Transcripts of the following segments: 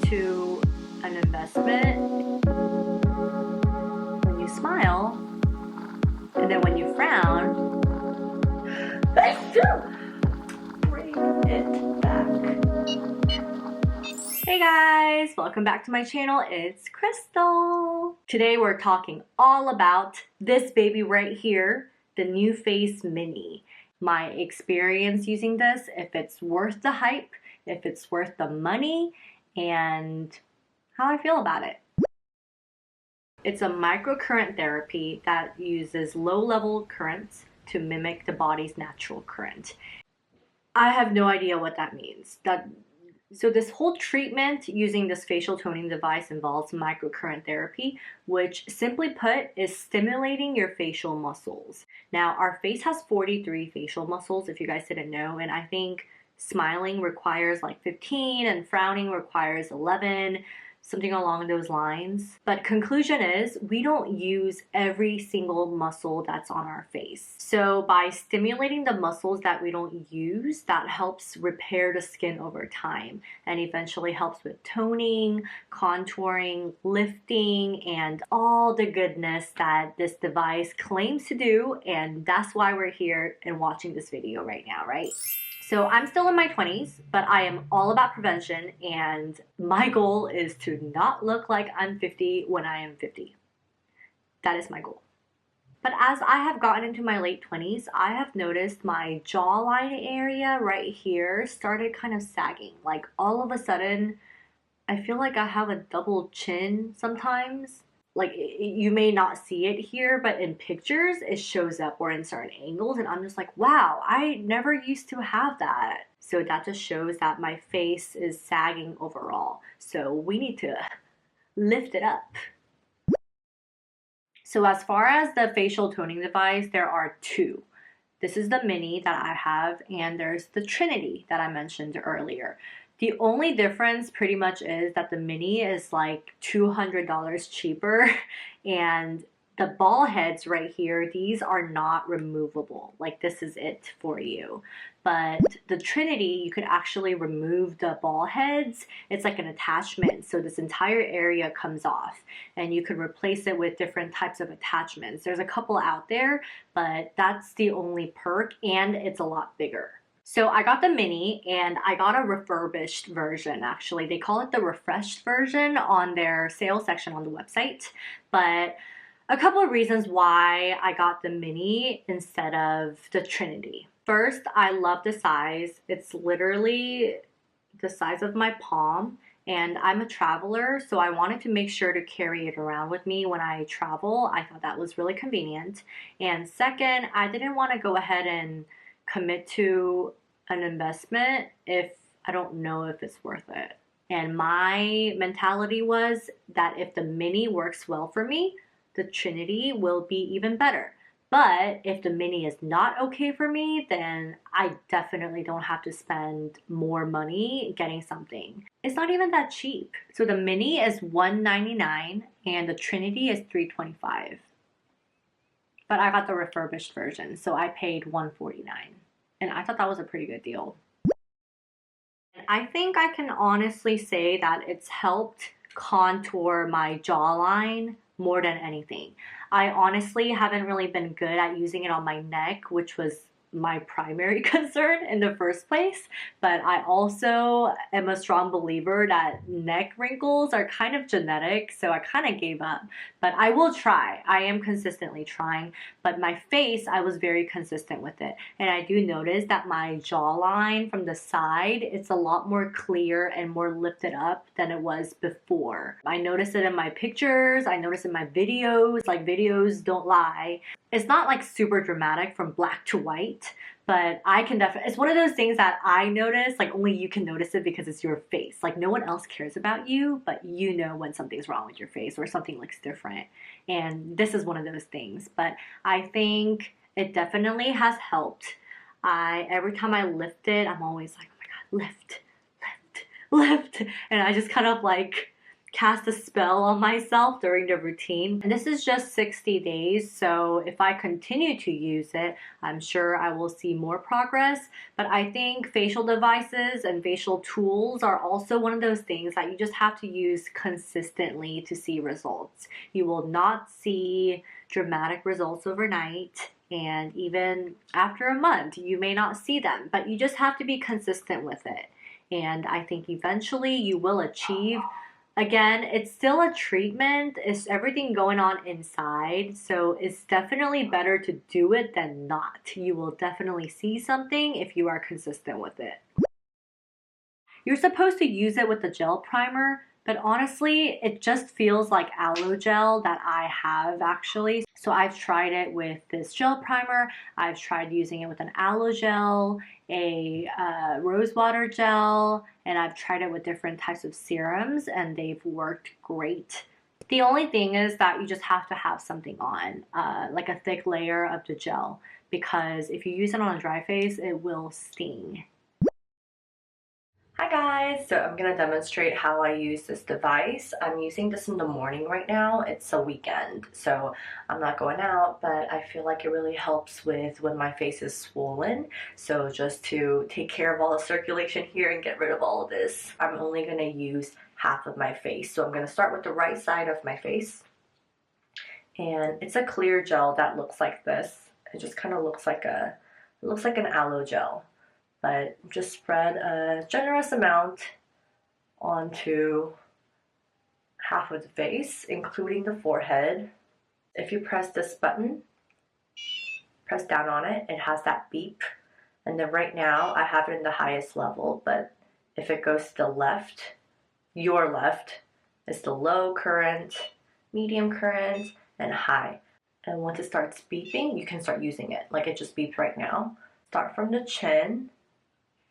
to an investment. When you smile, and then when you frown, bring it back. Hey guys, welcome back to my channel. It's Crystal. Today we're talking all about this baby right here, the NuFace Mini. My experience using this, if it's worth the hype, if it's worth the money, and how I feel about it. It's a microcurrent therapy that uses low-level currents to mimic the body's natural current. I have no idea what that means. So this whole treatment using this facial toning device involves microcurrent therapy, which simply put is stimulating your facial muscles. Now our face has 43 facial muscles, if you guys didn't know, and I think smiling requires like 15 and frowning requires 11, something along those lines. But conclusion is we don't use every single muscle that's on our face. So by stimulating the muscles that we don't use, that helps repair the skin over time and eventually helps with toning, contouring, lifting, and all the goodness that this device claims to do. And that's why we're here and watching this video right now, right? So I'm still in my 20s, but I am all about prevention, and my goal is to not look like I'm 50 when I am 50. That is my goal. But as I have gotten into my late 20s, I have noticed my jawline area right here started kind of sagging. Like all of a sudden, I feel like I have a double chin sometimes. Like you may not see it here, but in pictures it shows up or in certain angles, and I'm just like, wow, I never used to have that. So that just shows that my face is sagging overall. So we need to lift it up. So as far as the facial toning device, there are two. This is the Mini that I have, and there's the Trinity that I mentioned earlier. The only difference pretty much is that the Mini is like $200 cheaper, and the ball heads right here, these are not removable. Like this is it for you. But the Trinity, you could actually remove the ball heads. It's like an attachment, so this entire area comes off, and you could replace it with different types of attachments. There's a couple out there, but that's the only perk, and it's a lot bigger. So I got the Mini, and I got a refurbished version, actually. They call it the refreshed version on their sales section on the website. But a couple of reasons why I got the Mini instead of the Trinity. First, I love the size. It's literally the size of my palm, and I'm a traveler, so I wanted to make sure to carry it around with me when I travel. I thought that was really convenient. And second, I didn't want to go ahead and commit to an investment if I don't know if it's worth it. And my mentality was that if the Mini works well for me, the Trinity will be even better. But if the Mini is not okay for me, then I definitely don't have to spend more money getting something. It's not even that cheap. So the Mini is $199 and the Trinity is $325. But I got the refurbished version, so I paid $149. And I thought that was a pretty good deal. And I think I can honestly say that it's helped contour my jawline more than anything. I honestly haven't really been good at using it on my neck, which was my primary concern in the first place, but I also am a strong believer that neck wrinkles are kind of genetic, so I kind of gave up. But I will try. I am consistently trying, but my face, I was very consistent with it, and I do notice that my jawline from the side, it's a lot more clear and more lifted up than it was before. I noticed it in my pictures, I noticed in my videos, like videos don't lie. It's not like super dramatic from black to white, but I can definitely, it's one of those things that I notice, like only you can notice it because it's your face. Like no one else cares about you, but you know when something's wrong with your face or something looks different. And this is one of those things, but I think it definitely has helped. Every time I lift it, I'm always like, oh my God, lift, lift, lift. And I just kind of like cast a spell on myself during the routine. And this is just 60 days, so if I continue to use it, I'm sure I will see more progress. But I think facial devices and facial tools are also one of those things that you just have to use consistently to see results. You will not see dramatic results overnight, and even after a month you may not see them, but you just have to be consistent with it. And I think eventually you will achieve. Again, it's still a treatment, it's everything going on inside, so it's definitely better to do it than not. You will definitely see something if you are consistent with it. You're supposed to use it with the gel primer, but honestly, it just feels like aloe gel that I have actually. So I've tried it with this gel primer, I've tried using it with an aloe gel, a rose water gel, and I've tried it with different types of serums, and they've worked great. The only thing is that you just have to have something on, like a thick layer of the gel, because if you use it on a dry face, it will sting. Hi guys, so I'm going to demonstrate how I use this device. I'm using this in the morning right now. It's a weekend, so I'm not going out, but I feel like it really helps with when my face is swollen. So just to take care of all the circulation here and get rid of all of this, I'm only going to use half of my face. So I'm going to start with the right side of my face. And it's a clear gel that looks like this. It just kind of looks like an aloe gel. But just spread a generous amount onto half of the face, including the forehead. If you press this button, press down on it, it has that beep. And then right now, I have it in the highest level, but if it goes to the left, your left, is the low current, medium current, and high. And once it starts beeping, you can start using it. Like it just beeped right now. Start from the chin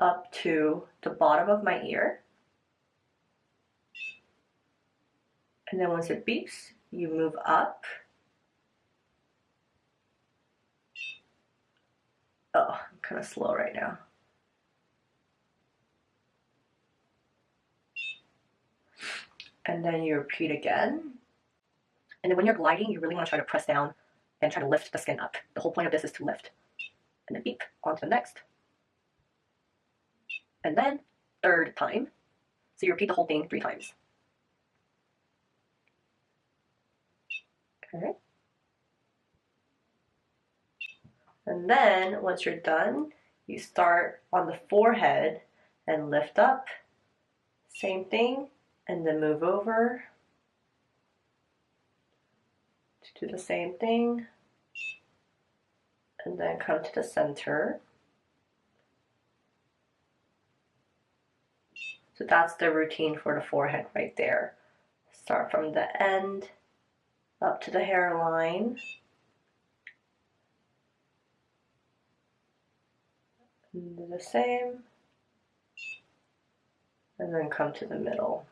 up to the bottom of my ear, and then once it beeps, you move up. Oh, I'm kind of slow right now. And then you repeat again. And then when you're gliding, you really want to try to press down and try to lift the skin up. The whole point of this is to lift. And then beep, on to the next. And then third time. So you repeat the whole thing 3 times. Okay. And then once you're done, you start on the forehead and lift up. Same thing. And then move over to do the same thing. And then come to the center. So that's the routine for the forehead right there. Start from the end up to the hairline. And do the same. And then come to the middle.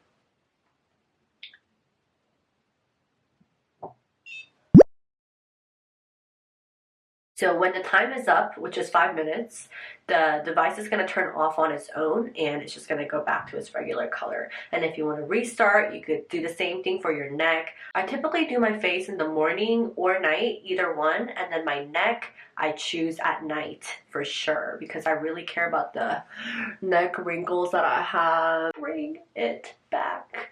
So when the time is up, which is 5 minutes, the device is going to turn off on its own, and it's just going to go back to its regular color. And if you want to restart, you could do the same thing for your neck. I typically do my face in the morning or night, either one, and then my neck I choose at night for sure, because I really care about the neck wrinkles that I have. Bring it back.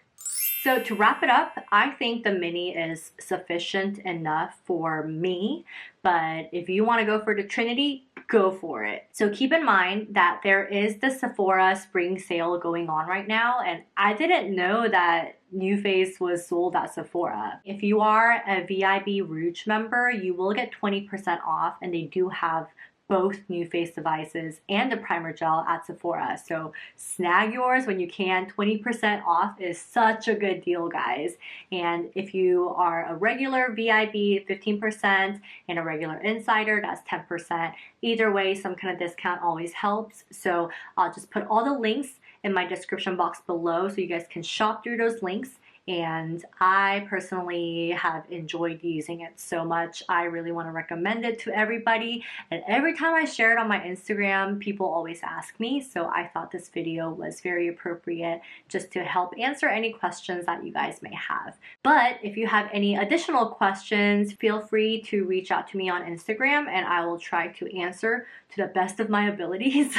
So to wrap it up, I think the mini is sufficient enough for me, but if you want to go for the Trinity, go for it. So keep in mind that there is the Sephora spring sale going on right now, and I didn't know that NuFace was sold at Sephora. If you are a VIB Rouge member, you will get 20% off, and they do have both NuFace devices and the primer gel at Sephora. So snag yours when you can. 20% off is such a good deal, guys. And if you are a regular VIB, 15%, and a regular insider, that's 10%. Either way, some kind of discount always helps. So I'll just put all the links in my description box below so you guys can shop through those links and I personally have enjoyed using it so much. I really want to recommend it to everybody, and every time I share it on my Instagram, people always ask me, so I thought this video was very appropriate just to help answer any questions that you guys may have. But if you have any additional questions, feel free to reach out to me on Instagram and I will try to answer to the best of my abilities.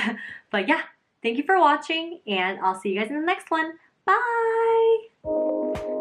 But yeah, thank you for watching and I'll see you guys in the next one. Bye!